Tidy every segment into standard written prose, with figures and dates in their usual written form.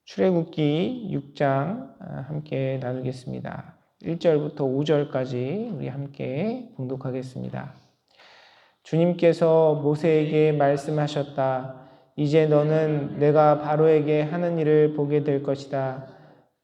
출애굽기 6장 함께 나누겠습니다. 1절부터 5절까지 우리 함께 봉독하겠습니다. 주님께서 모세에게 말씀하셨다. 이제 너는 내가 바로에게 하는 일을 보게 될 것이다.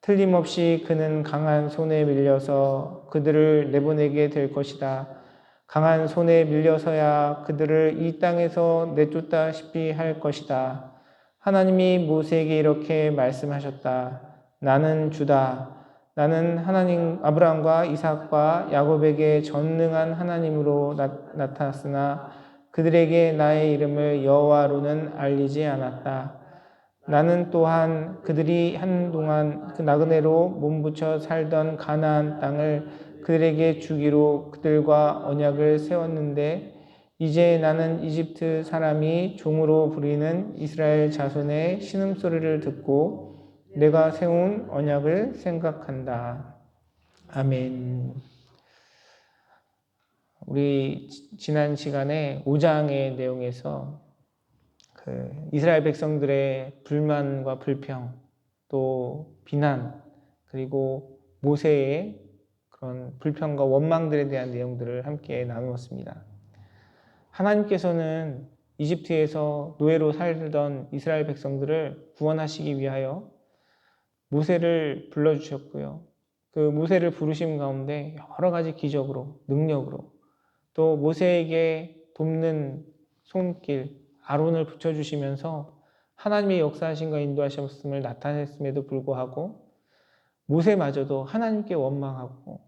틀림없이 그는 강한 손에 밀려서 그들을 내보내게 될 것이다. 강한 손에 밀려서야 그들을 이 땅에서 내쫓다시피 할 것이다. 하나님이 모세에게 이렇게 말씀하셨다. 나는 주다. 나는 하나님 아브라함과 이삭과 야곱에게 전능한 하나님으로 나타났으나 그들에게 나의 이름을 여호와로는 알리지 않았다. 나는 또한 그들이 한동안 그 나그네로 몸부쳐 살던 가나안 땅을 그들에게 주기로 그들과 언약을 세웠는데 이제 나는 이집트 사람이 종으로 부리는 이스라엘 자손의 신음소리를 듣고 내가 세운 언약을 생각한다. 아멘. 우리 지난 시간에 5장의 내용에서 이스라엘 백성들의 불만과 불평, 또 비난, 그리고 모세의 그런 불평과 원망들에 대한 내용들을 함께 나누었습니다. 하나님께서는 이집트에서 노예로 살던 이스라엘 백성들을 구원하시기 위하여 모세를 불러주셨고요. 그 모세를 부르심 가운데 여러 가지 기적으로, 능력으로 또 모세에게 돕는 손길, 아론을 붙여주시면서 하나님의 역사하심과 인도하심을 나타냈음에도 불구하고 모세마저도 하나님께 원망하고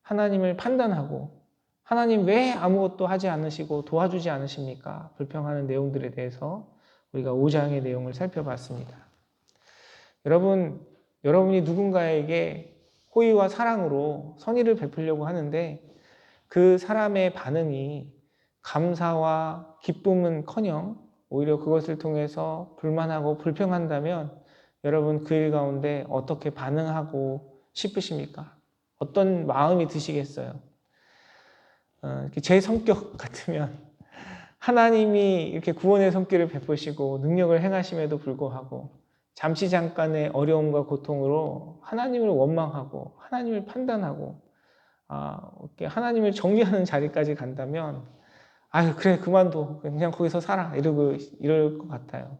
하나님을 판단하고 하나님 왜 아무것도 하지 않으시고 도와주지 않으십니까? 불평하는 내용들에 대해서 우리가 5장의 내용을 살펴봤습니다. 여러분이 누군가에게 호의와 사랑으로 선의를 베풀려고 하는데 그 사람의 반응이 감사와 기쁨은커녕 오히려 그것을 통해서 불만하고 불평한다면 여러분 그 일 가운데 어떻게 반응하고 싶으십니까? 어떤 마음이 드시겠어요? 제 성격 같으면 하나님이 이렇게 구원의 손길을 베푸시고 능력을 행하심에도 불구하고 잠시 잠깐의 어려움과 고통으로 하나님을 원망하고 하나님을 판단하고 하나님을 정죄하는 자리까지 간다면 그래 그만둬 그냥 거기서 살아 이럴 것 같아요.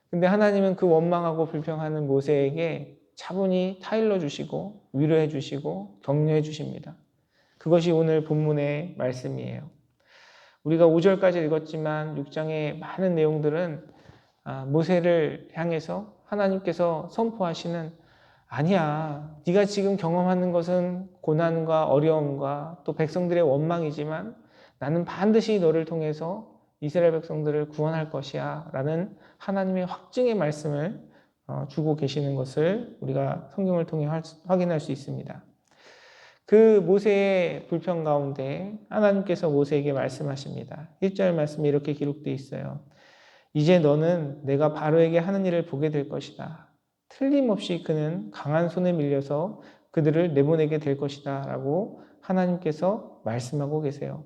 근데 하나님은 그 원망하고 불평하는 모세에게 차분히 타일러 주시고 위로해 주시고 격려해 주십니다. 그것이 오늘 본문의 말씀이에요. 우리가 5절까지 읽었지만 6장의 많은 내용들은 모세를 향해서 하나님께서 선포하시는 아니야. 네가 지금 경험하는 것은 고난과 어려움과 또 백성들의 원망이지만 나는 반드시 너를 통해서 이스라엘 백성들을 구원할 것이야 라는 하나님의 확증의 말씀을 주고 계시는 것을 우리가 성경을 통해 확인할 수 있습니다. 그 모세의 불평 가운데 하나님께서 모세에게 말씀하십니다. 1절 말씀이 이렇게 기록되어 있어요. 이제 너는 내가 바로에게 하는 일을 보게 될 것이다. 틀림없이 그는 강한 손에 밀려서 그들을 내보내게 될 것이다 라고 하나님께서 말씀하고 계세요.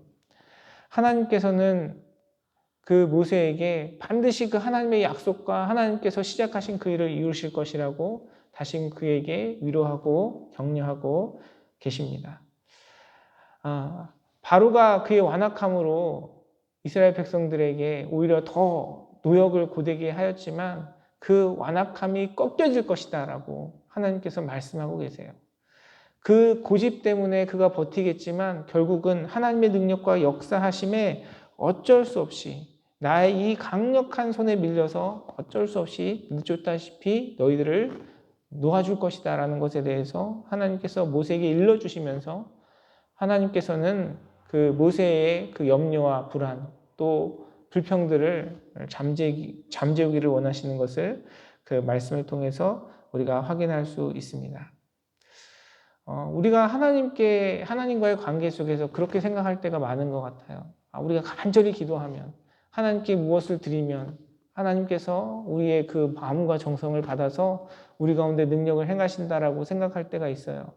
하나님께서는 그 모세에게 반드시 그 하나님의 약속과 하나님께서 시작하신 그 일을 이루실 것이라고 다시 그에게 위로하고 격려하고 계십니다. 바로가 그의 완악함으로 이스라엘 백성들에게 오히려 더 노역을 고되게 하였지만 그 완악함이 꺾여질 것이다 라고 하나님께서 말씀하고 계세요. 그 고집 때문에 그가 버티겠지만 결국은 하나님의 능력과 역사하심에 어쩔 수 없이 나의 이 강력한 손에 밀려서 어쩔 수 없이 늦췄다시피 너희들을 놓아줄 것이다 라는 것에 대해서 하나님께서 모세에게 일러주시면서 하나님께서는 그 모세의 그 염려와 불안 또 불평들을 잠재우기를 원하시는 것을 그 말씀을 통해서 우리가 확인할 수 있습니다. 우리가 하나님과의 관계 속에서 그렇게 생각할 때가 많은 것 같아요. 우리가 간절히 기도하면 하나님께 무엇을 드리면 하나님께서 우리의 그 마음과 정성을 받아서 우리 가운데 능력을 행하신다라고 생각할 때가 있어요.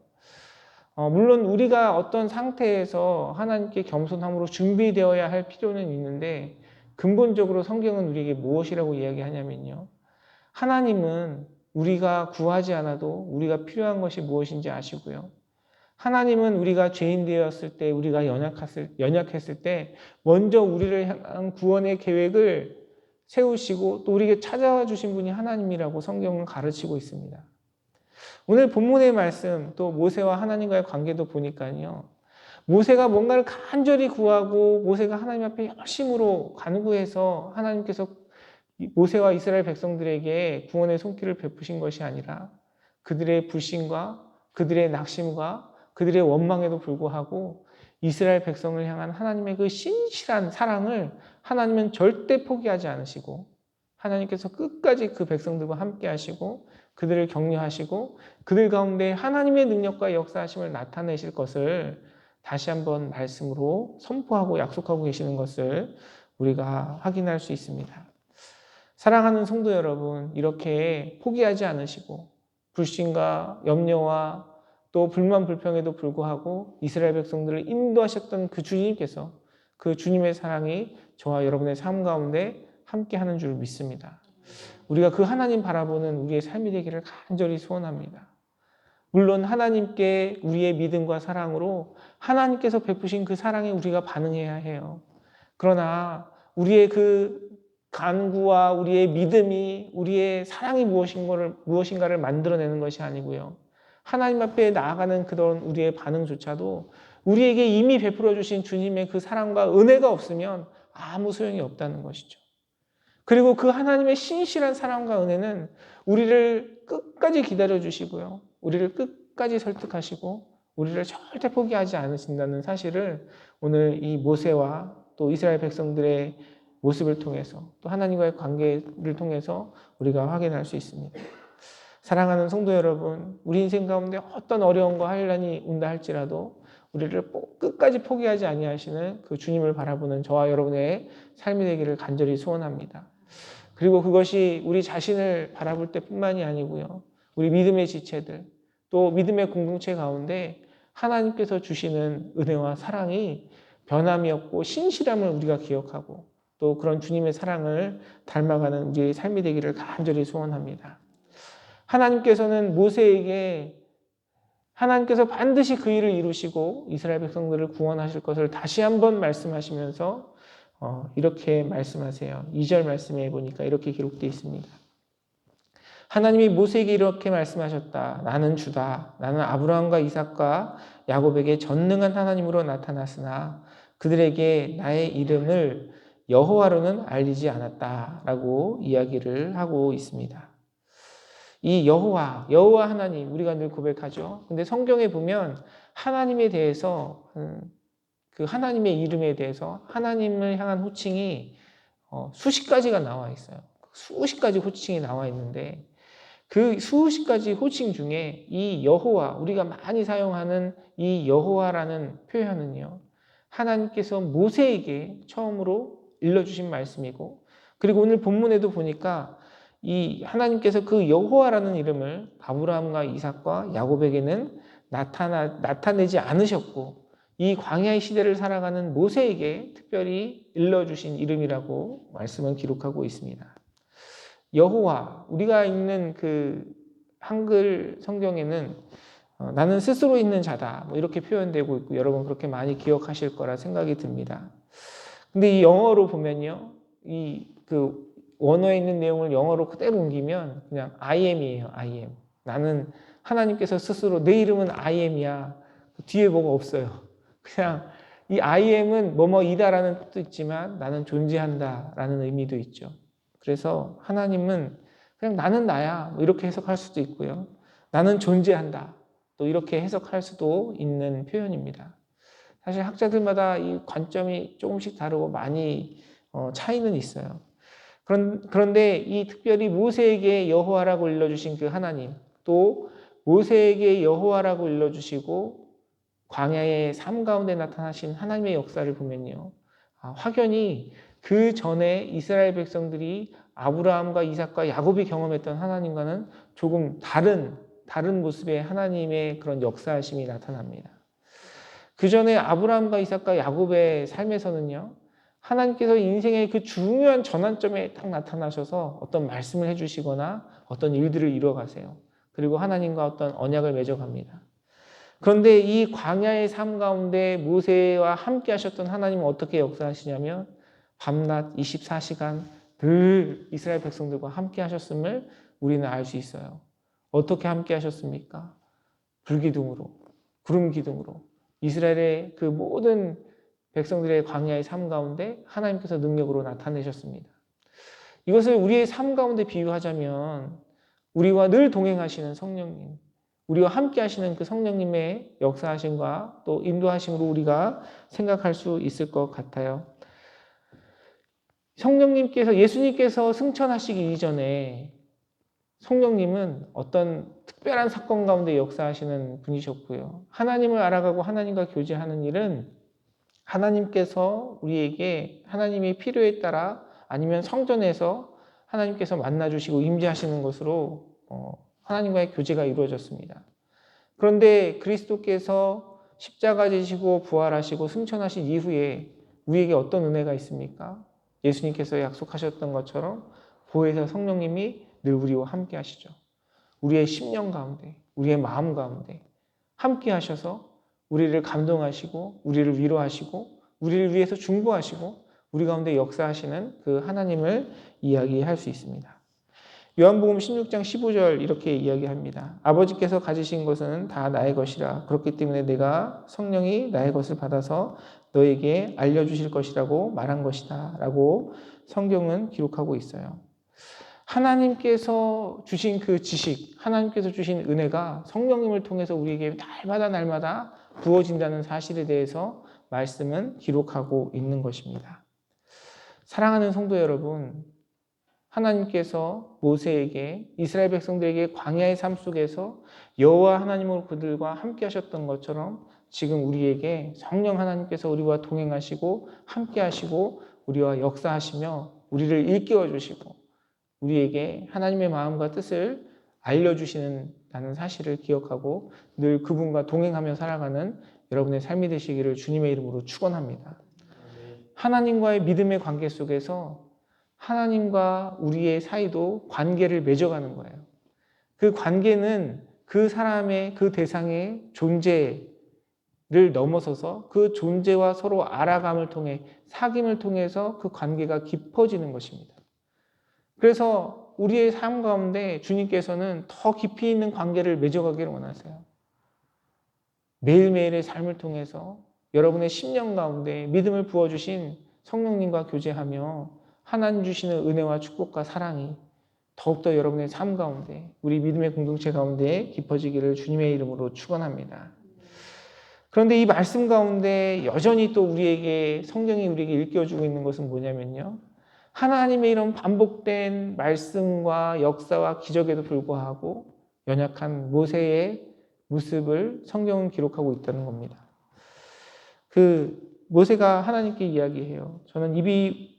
물론 우리가 어떤 상태에서 하나님께 겸손함으로 준비되어야 할 필요는 있는데 근본적으로 성경은 우리에게 무엇이라고 이야기하냐면요. 하나님은 우리가 구하지 않아도 우리가 필요한 것이 무엇인지 아시고요. 하나님은 우리가 죄인 되었을 때, 우리가 연약했을 때 먼저 우리를 향한 구원의 계획을 세우시고 또 우리에게 찾아와 주신 분이 하나님이라고 성경은 가르치고 있습니다. 오늘 본문의 말씀, 또 모세와 하나님과의 관계도 보니까요. 모세가 뭔가를 간절히 구하고 모세가 하나님 앞에 열심으로 간구해서 하나님께서 모세와 이스라엘 백성들에게 구원의 손길을 베푸신 것이 아니라 그들의 불신과 그들의 낙심과 그들의 원망에도 불구하고 이스라엘 백성을 향한 하나님의 그 신실한 사랑을 하나님은 절대 포기하지 않으시고 하나님께서 끝까지 그 백성들과 함께 하시고 그들을 격려하시고 그들 가운데 하나님의 능력과 역사하심을 나타내실 것을 다시 한번 말씀으로 선포하고 약속하고 계시는 것을 우리가 확인할 수 있습니다. 사랑하는 성도 여러분, 이렇게 포기하지 않으시고 불신과 염려와 또 불만 불평에도 불구하고 이스라엘 백성들을 인도하셨던 그 주님께서 그 주님의 사랑이 저와 여러분의 삶 가운데 함께하는 줄 믿습니다. 우리가 그 하나님 바라보는 우리의 삶이 되기를 간절히 소원합니다. 물론 하나님께 우리의 믿음과 사랑으로 하나님께서 베푸신 그 사랑에 우리가 반응해야 해요. 그러나 우리의 그 간구와 우리의 믿음이 우리의 사랑이 무엇인가를 만들어내는 것이 아니고요. 하나님 앞에 나아가는 그런 우리의 반응조차도 우리에게 이미 베풀어 주신 주님의 그 사랑과 은혜가 없으면 아무 소용이 없다는 것이죠. 그리고 그 하나님의 신실한 사랑과 은혜는 우리를 끝까지 기다려 주시고요. 우리를 끝까지 설득하시고 우리를 절대 포기하지 않으신다는 사실을 오늘 이 모세와 또 이스라엘 백성들의 모습을 통해서 또 하나님과의 관계를 통해서 우리가 확인할 수 있습니다. 사랑하는 성도 여러분, 우리 인생 가운데 어떤 어려움과 환난이 온다 할지라도 우리를 끝까지 포기하지 아니하시는 그 주님을 바라보는 저와 여러분의 삶이 되기를 간절히 소원합니다. 그리고 그것이 우리 자신을 바라볼 때뿐만이 아니고요. 우리 믿음의 지체들, 또 믿음의 공동체 가운데 하나님께서 주시는 은혜와 사랑이 변함이 없고 신실함을 우리가 기억하고 또 그런 주님의 사랑을 닮아가는 우리의 삶이 되기를 간절히 소원합니다. 하나님께서는 모세에게 하나님께서 반드시 그 일을 이루시고 이스라엘 백성들을 구원하실 것을 다시 한번 말씀하시면서 이렇게 말씀하세요. 2절 말씀에 보니까 이렇게 기록되어 있습니다. 하나님이 모세에게 이렇게 말씀하셨다. 나는 주다. 나는 아브라함과 이삭과 야곱에게 전능한 하나님으로 나타났으나 그들에게 나의 이름을 여호와로는 알리지 않았다라고 이야기를 하고 있습니다. 이 여호와 하나님 우리가 늘 고백하죠. 근데 성경에 보면 하나님에 대해서 그 하나님의 이름에 대해서 하나님을 향한 호칭이 수십 가지가 나와 있어요. 수십 가지 호칭이 나와 있는데 그 수십 가지 호칭 중에 이 여호와 우리가 많이 사용하는 이 여호와라는 표현은요. 하나님께서 모세에게 처음으로 일러주신 말씀이고 그리고 오늘 본문에도 보니까 이 하나님께서 그 여호와라는 이름을 아브라함과 이삭과 야곱에게는 나타내지 않으셨고 이 광야의 시대를 살아가는 모세에게 특별히 일러주신 이름이라고 말씀은 기록하고 있습니다. 여호와 우리가 읽는 그 한글 성경에는 나는 스스로 있는 자다 뭐 이렇게 표현되고 있고 여러분 그렇게 많이 기억하실 거라 생각이 듭니다. 근데 이 영어로 보면요, 이 그 원어에 있는 내용을 영어로 그대로 옮기면 그냥 I am이에요. I am. 나는 하나님께서 스스로 내 이름은 I am이야. 뒤에 뭐가 없어요. 그냥 이 I am은 뭐뭐이다라는 뜻도 있지만 나는 존재한다라는 의미도 있죠. 그래서 하나님은 그냥 나는 나야 뭐 이렇게 해석할 수도 있고요. 나는 존재한다. 또 이렇게 해석할 수도 있는 표현입니다. 사실 학자들마다 이 관점이 조금씩 다르고 많이 차이는 있어요. 그런데 이 특별히 모세에게 여호와라고 일러주신 그 하나님, 또 모세에게 여호와라고 일러주시고 광야의 삶 가운데 나타나신 하나님의 역사를 보면요. 확연히 그 전에 이스라엘 백성들이 아브라함과 이삭과 야곱이 경험했던 하나님과는 조금 다른 모습의 하나님의 그런 역사하심이 나타납니다. 그 전에 아브라함과 이삭과 야곱의 삶에서는요. 하나님께서 인생의 그 중요한 전환점에 딱 나타나셔서 어떤 말씀을 해주시거나 어떤 일들을 이뤄가세요. 그리고 하나님과 어떤 언약을 맺어갑니다. 그런데 이 광야의 삶 가운데 모세와 함께 하셨던 하나님은 어떻게 역사하시냐면 밤낮 24시간 늘 이스라엘 백성들과 함께 하셨음을 우리는 알 수 있어요. 어떻게 함께 하셨습니까? 불기둥으로, 구름 기둥으로 이스라엘의 그 모든 백성들의 광야의 삶 가운데 하나님께서 능력으로 나타내셨습니다. 이것을 우리의 삶 가운데 비유하자면 우리와 늘 동행하시는 성령님, 우리와 함께 하시는 그 성령님의 역사하심과 또 인도하심으로 우리가 생각할 수 있을 것 같아요. 성령님께서, 예수님께서 승천하시기 이전에 성령님은 어떤 특별한 사건 가운데 역사하시는 분이셨고요. 하나님을 알아가고 하나님과 교제하는 일은 하나님께서 우리에게 하나님의 필요에 따라 아니면 성전에서 하나님께서 만나주시고 임재하시는 것으로 하나님과의 교제가 이루어졌습니다. 그런데 그리스도께서 십자가 지시고 부활하시고 승천하신 이후에 우리에게 어떤 은혜가 있습니까? 예수님께서 약속하셨던 것처럼 보혜사 성령님이 늘 우리와 함께 하시죠. 우리의 심령 가운데, 우리의 마음 가운데 함께 하셔서 우리를 감동하시고 우리를 위로하시고 우리를 위해서 중보하시고 우리 가운데 역사하시는 그 하나님을 이야기할 수 있습니다. 요한복음 16장 15절 이렇게 이야기합니다. 아버지께서 가지신 것은 다 나의 것이라. 그렇기 때문에 내가 성령이 나의 것을 받아서 너에게 알려주실 것이라고 말한 것이다 라고 성경은 기록하고 있어요. 하나님께서 주신 그 지식, 하나님께서 주신 은혜가 성령님을 통해서 우리에게 날마다 부어진다는 사실에 대해서 말씀은 기록하고 있는 것입니다. 사랑하는 성도 여러분, 하나님께서 모세에게 이스라엘 백성들에게 광야의 삶 속에서 여호와 하나님으로 그들과 함께 하셨던 것처럼 지금 우리에게 성령 하나님께서 우리와 동행하시고 함께 하시고 우리와 역사하시며 우리를 일깨워 주시고 우리에게 하나님의 마음과 뜻을 알려주시는 사실을 기억하고 늘 그분과 동행하며 살아가는 여러분의 삶이 되시기를 주님의 이름으로 축원합니다. 하나님과의 믿음의 관계 속에서 하나님과 우리의 사이도 관계를 맺어가는 거예요. 그 관계는 그 사람의 그 대상의 존재를 넘어서서 그 존재와 서로 알아감을 통해 사귐을 통해서 그 관계가 깊어지는 것입니다. 그래서 우리의 삶 가운데 주님께서는 더 깊이 있는 관계를 맺어가기를 원하세요. 매일매일의 삶을 통해서 여러분의 심령 가운데 믿음을 부어주신 성령님과 교제하며 하나님 주시는 은혜와 축복과 사랑이 더욱더 여러분의 삶 가운데 우리 믿음의 공동체 가운데 깊어지기를 주님의 이름으로 축원합니다. 그런데 이 말씀 가운데 여전히 또 우리에게 성경이 우리에게 일깨워주고 있는 것은 뭐냐면요. 하나님의 이런 반복된 말씀과 역사와 기적에도 불구하고 연약한 모세의 모습을 성경은 기록하고 있다는 겁니다. 모세가 하나님께 이야기해요. 저는 입이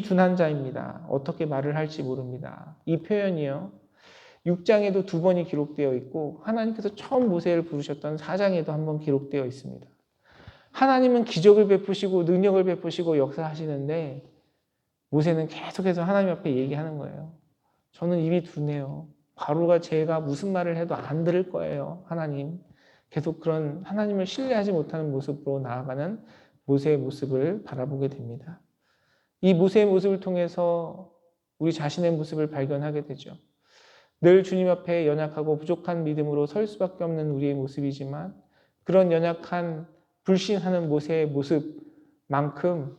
둔한 자입니다. 어떻게 말을 할지 모릅니다. 이 표현이요. 6장에도 2번이 기록되어 있고 하나님께서 처음 모세를 부르셨던 4장에도 한 번 기록되어 있습니다. 하나님은 기적을 베푸시고 능력을 베푸시고 역사하시는데 모세는 계속해서 하나님 앞에 얘기하는 거예요. 저는 입이 둔해요. 바로가 제가 무슨 말을 해도 안 들을 거예요. 하나님. 계속 그런 하나님을 신뢰하지 못하는 모습으로 나아가는 모세의 모습을 바라보게 됩니다. 이 모세의 모습을 통해서 우리 자신의 모습을 발견하게 되죠. 늘 주님 앞에 연약하고 부족한 믿음으로 설 수밖에 없는 우리의 모습이지만 그런 연약한 불신하는 모세의 모습만큼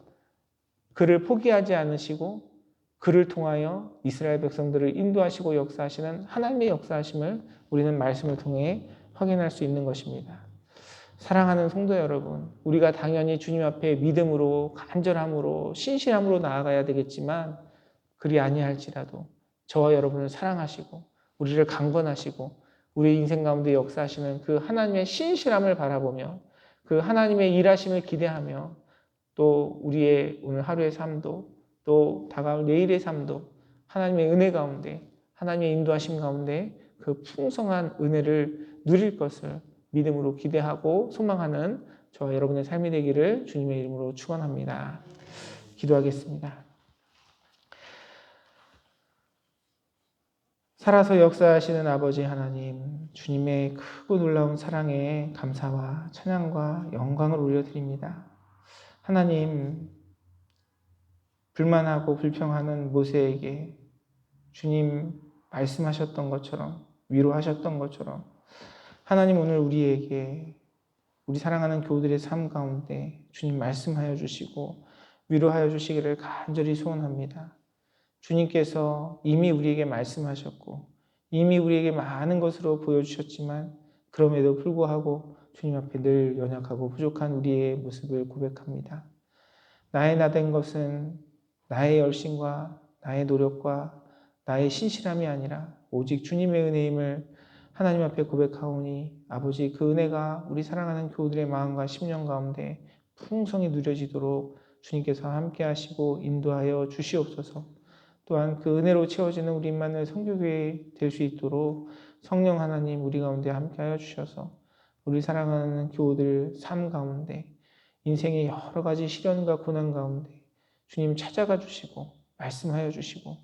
그를 포기하지 않으시고 그를 통하여 이스라엘 백성들을 인도하시고 역사하시는 하나님의 역사하심을 우리는 말씀을 통해 확인할 수 있는 것입니다. 사랑하는 성도 여러분, 우리가 당연히 주님 앞에 믿음으로 간절함으로 신실함으로 나아가야 되겠지만 그리 아니할지라도 저와 여러분을 사랑하시고 우리를 강권하시고 우리 인생 가운데 역사하시는 그 하나님의 신실함을 바라보며 그 하나님의 일하심을 기대하며 또 우리의 오늘 하루의 삶도 또 다가올 내일의 삶도 하나님의 은혜 가운데 하나님의 인도하심 가운데 그 풍성한 은혜를 누릴 것을 믿음으로 기대하고 소망하는 저와 여러분의 삶이 되기를 주님의 이름으로 축원합니다. 기도하겠습니다. 살아서 역사하시는 아버지 하나님, 주님의 크고 놀라운 사랑에 감사와 찬양과 영광을 올려드립니다. 하나님, 불만하고 불평하는 모세에게 주님 말씀하셨던 것처럼, 위로하셨던 것처럼 하나님 오늘 우리에게, 우리 사랑하는 교우들의 삶 가운데 주님 말씀하여 주시고 위로하여 주시기를 간절히 소원합니다. 주님께서 이미 우리에게 말씀하셨고 이미 우리에게 많은 것으로 보여주셨지만 그럼에도 불구하고 주님 앞에 늘 연약하고 부족한 우리의 모습을 고백합니다. 나의 나된 것은 나의 열심과 나의 노력과 나의 신실함이 아니라 오직 주님의 은혜임을 하나님 앞에 고백하오니 아버지 그 은혜가 우리 사랑하는 교우들의 마음과 심령 가운데 풍성히 누려지도록 주님께서 함께 하시고 인도하여 주시옵소서. 또한 그 은혜로 채워지는 우리 임마누엘 선교교회 될 수 있도록 성령 하나님 우리 가운데 함께하여 주셔서 우리 사랑하는 교우들 삶 가운데 인생의 여러 가지 시련과 고난 가운데 주님 찾아가 주시고 말씀하여 주시고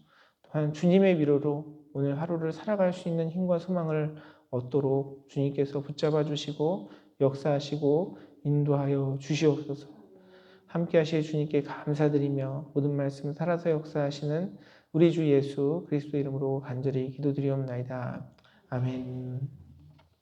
또한 주님의 위로로 오늘 하루를 살아갈 수 있는 힘과 소망을 얻도록 주님께서 붙잡아 주시고 역사하시고 인도하여 주시옵소서. 함께 하실 주님께 감사드리며 모든 말씀 살아서 역사하시는 우리 주 예수 그리스도 이름으로 간절히 기도드리옵나이다. 아멘.